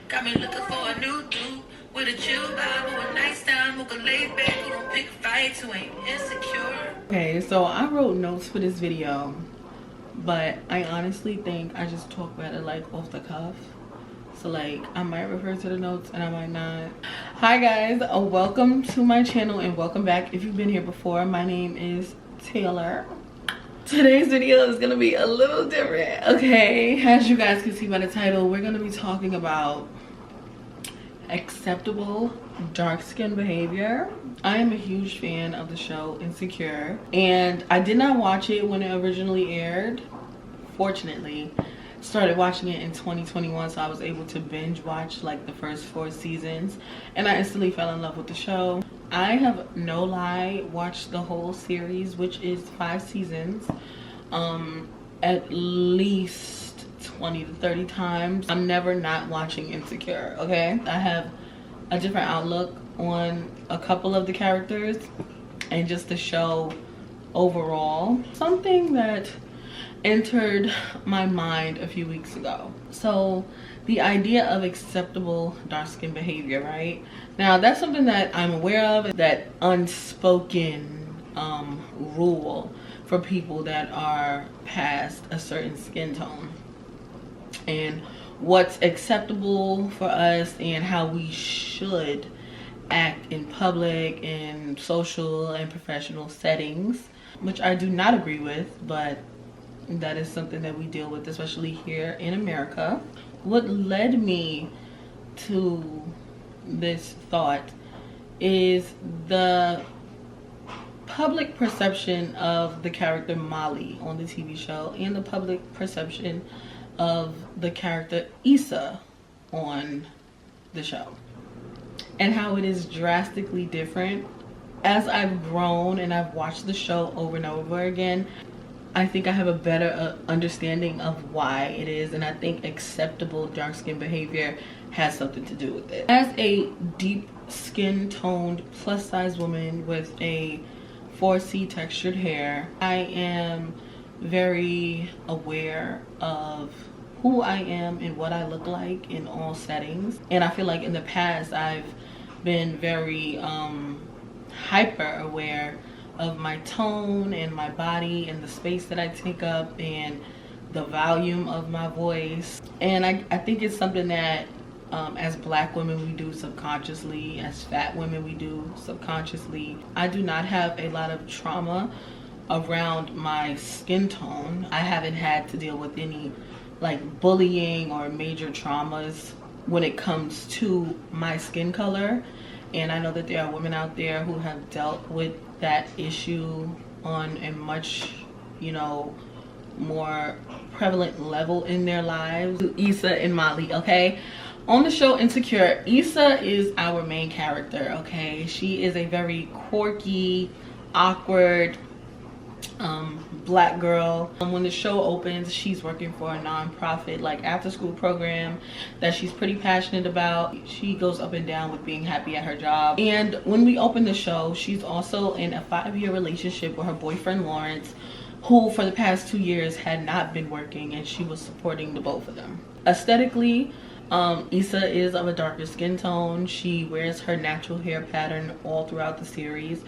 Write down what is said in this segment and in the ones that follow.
Got me looking for a new dude with a chill vibe or a nice time who can lay back, who don't pick fights, who ain't insecure. Okay, so I wrote notes for this video, but I honestly think I just talk about it like off the cuff. So like I might refer to the notes and I might not. Hi guys, welcome to my channel and welcome back if you've been here before. My name is Taylor. Today's video is gonna be a little different, okay? As you guys can see by the title, we're gonna be talking about acceptable dark skin behavior. I am a huge fan of the show Insecure, and I did not watch it when it originally aired. Fortunately, started watching it in 2021, so I was able to binge watch like the first 4 seasons, and I instantly fell in love with the show. I have, no lie, watched the whole series, which is 5 seasons, at least 20 to 30 times. I'm never not watching Insecure, okay? I have a different outlook on a couple of the characters and just the show overall. Something that entered my mind a few weeks ago. So the idea of acceptable dark skin behavior, right? Now that's something that I'm aware of, that unspoken rule for people that are past a certain skin tone, and what's acceptable for us and how we should act in public and social and professional settings, which I do not agree with, but that is something that we deal with, especially here in America. What led me to this thought is the public perception of the character Molly on the TV show and the public perception of the character Issa on the show, and how it is drastically different. As I've grown and I've watched the show over and over again, I think I have a better understanding of why it is, and I think acceptable dark skin behavior has something to do with it. As a deep skin toned plus size woman with a 4C textured hair, I am very aware of who I am and what I look like in all settings. And I feel like in the past I've been very hyper aware of my tone and my body and the space that I take up and the volume of my voice. And I think it's something that as Black women we do subconsciously, as fat women we do subconsciously. I do not have a lot of trauma around my skin tone. I haven't had to deal with any like bullying or major traumas when it comes to my skin color. And I know that there are women out there who have dealt with that issue on a much, you know, more prevalent level in their lives. Issa and Molly, okay? On the show Insecure, Issa is our main character, okay? She is a very quirky, awkward Black girl. When the show opens, she's working for a non-profit like after school program that she's pretty passionate about. She goes up and down with being happy at her job. And when we open the show, she's also in a 5-year relationship with her boyfriend Lawrence, who for the past 2 years had not been working, and she was supporting the both of them. Aesthetically, Issa is of a darker skin tone. She wears her natural hair pattern all throughout the series.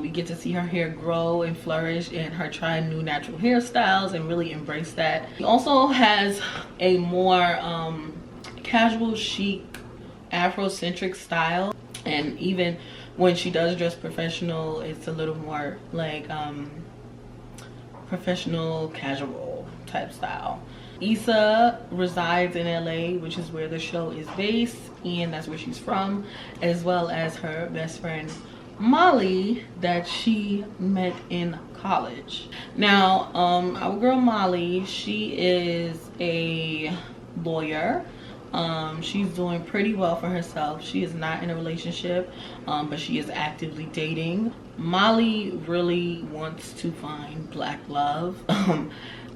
We get to see her hair grow and flourish and her try new natural hairstyles and really embrace that. She also has a more casual, chic, Afrocentric style, and even when she does dress professional, it's a little more like professional, casual type style. Issa resides in LA, which is where the show is based, and that's where she's from, as well as her best friend Molly that she met in college. Now, our girl Molly, she is a lawyer. She's doing pretty well for herself. She is not in a relationship, but she is actively dating. Molly really wants to find Black love.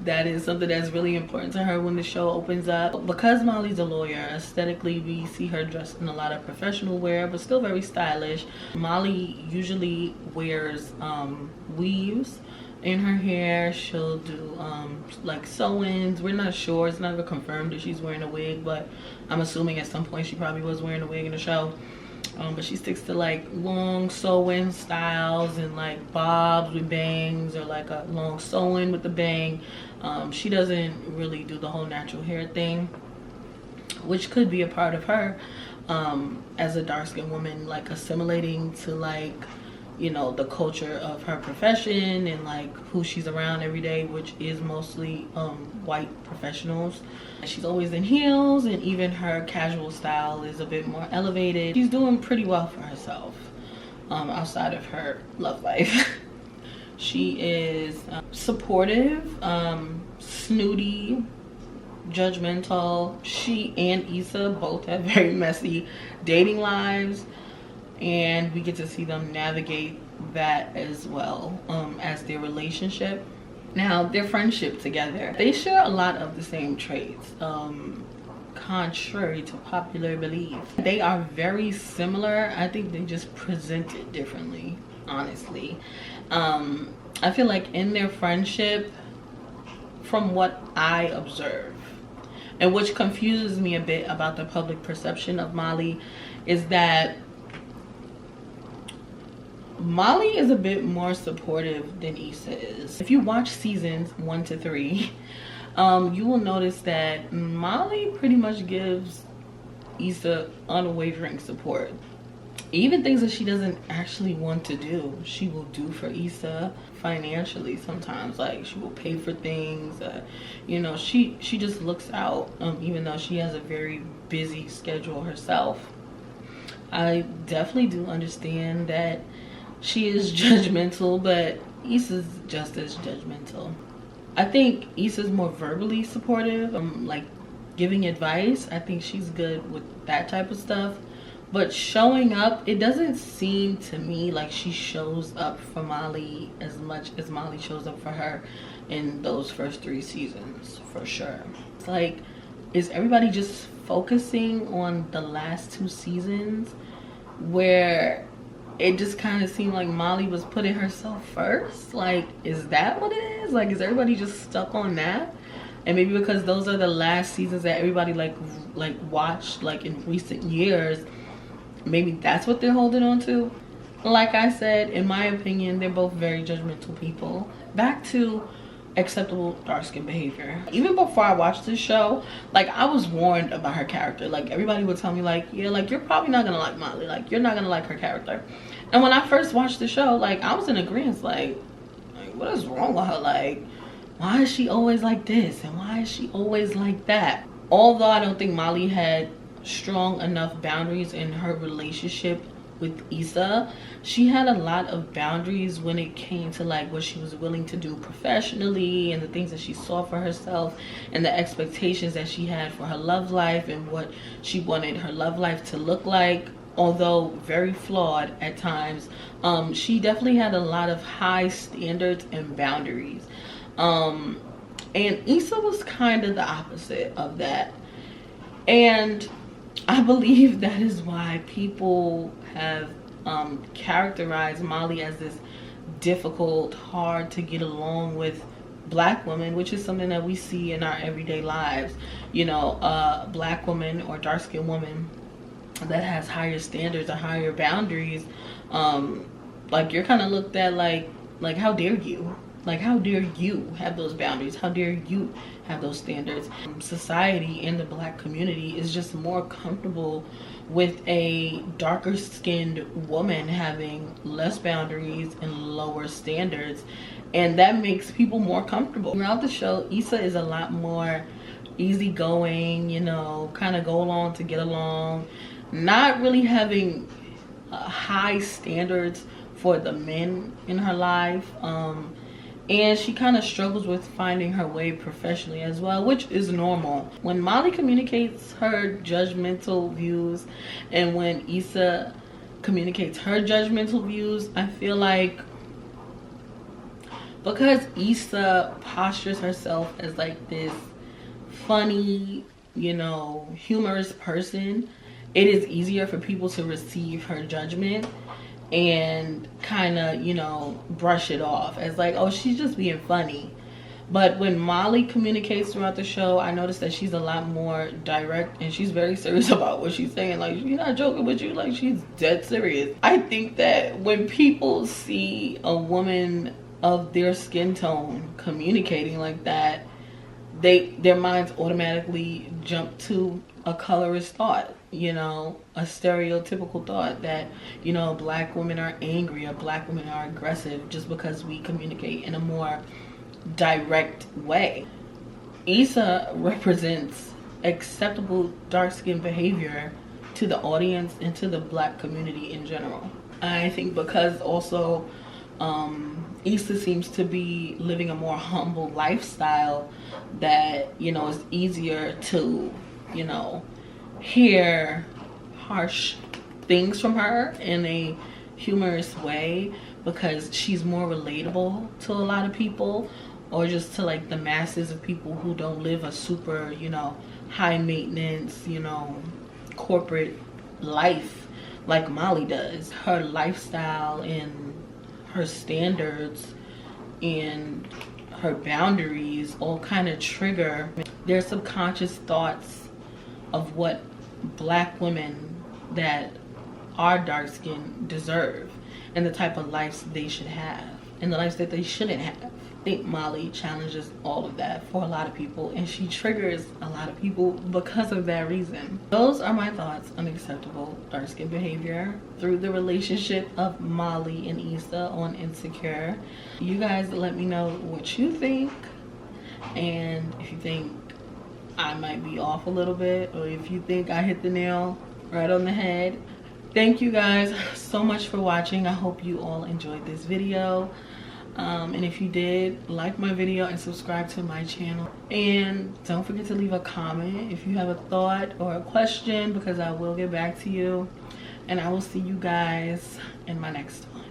That is something that's really important to her when the show opens up. Because Molly's a lawyer, aesthetically we see her dressed in a lot of professional wear, but still very stylish. Molly usually wears weaves in her hair. She'll do like sew-ins. We're not sure, it's never confirmed if she's wearing a wig, but I'm assuming at some point she probably was wearing a wig in the show. But she sticks to like long sew-in styles and like bobs with bangs, or like a long sew-in with the bang. She doesn't really do the whole natural hair thing, which could be a part of her as a dark-skinned woman, like assimilating to like, you know, the culture of her profession and like who she's around every day, which is mostly white professionals. She's always in heels, and even her casual style is a bit more elevated. She's doing pretty well for herself outside of her love life. She is supportive, snooty, judgmental. She and Issa both have very messy dating lives, and we get to see them navigate that as well as their relationship. Now, their friendship together, they share a lot of the same traits, contrary to popular belief. They are very similar. I think they just present it differently, honestly. I feel like in their friendship, from what I observe, and which confuses me a bit about the public perception of Molly, is that Molly is a bit more supportive than Issa is. If you watch seasons 1 to 3, you will notice that Molly pretty much gives Issa unwavering support. Even things that she doesn't actually want to do, she will do for Issa financially sometimes. Like, she will pay for things. You know, she just looks out, even though she has a very busy schedule herself. I definitely do understand that she is judgmental, but Issa's just as judgmental. I think Issa's more verbally supportive, like giving advice. I think she's good with that type of stuff. But showing up, it doesn't seem to me like she shows up for Molly as much as Molly shows up for her in those first 3 seasons, for sure. It's like, is everybody just focusing on the last 2 seasons where it just kind of seemed like Molly was putting herself first? Like, is that what it is? Like, is everybody just stuck on that? And maybe because those are the last seasons that everybody like watched like in recent years, maybe that's what they're holding on to. Like I said, in my opinion, they're both very judgmental people. Back to acceptable dark skin behavior. Even before I watched this show, like, I was warned about her character. Like, everybody would tell me like, yeah, like, you're probably not gonna like Molly, like, you're not gonna like her character. And when I first watched the show, like, I was in agreement, like what is wrong with her? Like, why is she always like this and why is she always like that? Although I don't think Molly had strong enough boundaries in her relationship with Issa, she had a lot of boundaries when it came to like what she was willing to do professionally and the things that she saw for herself and the expectations that she had for her love life and what she wanted her love life to look like. Although very flawed at times, she definitely had a lot of high standards and boundaries. And Issa was kind of the opposite of that. And I believe that is why people have characterized Molly as this difficult, hard to get along with black woman, which is something that we see in our everyday lives. You know, a black woman or dark-skinned woman that has higher standards or higher boundaries, like, you're kind of looked at like how dare you? Like, how dare you have those boundaries? How dare you have those standards? Society and the black community is just more comfortable with a darker skinned woman having less boundaries and lower standards, and that makes people more comfortable. Throughout the show, Issa is a lot more easygoing, you know, kind of go along to get along, not really having high standards for the men in her life. And she kind of struggles with finding her way professionally as well, which is normal. When Molly communicates her judgmental views and when Issa communicates her judgmental views, I feel like because Issa postures herself as like this funny, you know, humorous person, it is easier for people to receive her judgment. and kind of, you know, brush it off as like, oh, she's just being funny. But when Molly communicates throughout the show, I noticed that she's a lot more direct and she's very serious about what she's saying. Like, she's not joking with you, like she's dead serious. I think that when people see a woman of their skin tone communicating like that, their minds automatically jump to a colorist thought, you know, a stereotypical thought that, you know, black women are angry or black women are aggressive just because we communicate in a more direct way. Issa represents acceptable dark skin behavior to the audience and to the black community in general. I think because also Issa seems to be living a more humble lifestyle, that, you know, it's easier to, you know, hear harsh things from her in a humorous way, because she's more relatable to a lot of people, or just to like the masses of people who don't live a super, you know, high maintenance, you know, corporate life like Molly does. Her lifestyle and her standards and her boundaries all kind of trigger their subconscious thoughts of what black women that are dark skinned deserve, and the type of lives they should have and the lives that they shouldn't have. I think Molly challenges all of that for a lot of people, and she triggers a lot of people because of that reason. Those are my thoughts on acceptable dark skin behavior through the relationship of Molly and Issa on Insecure. You guys let me know what you think, and if you think I might be off a little bit, or if you think I hit the nail right on the head. Thank you guys so much for watching. I hope you all enjoyed this video. And if you did, like my video and subscribe to my channel. And don't forget to leave a comment if you have a thought or a question, because I will get back to you. And I will see you guys in my next one.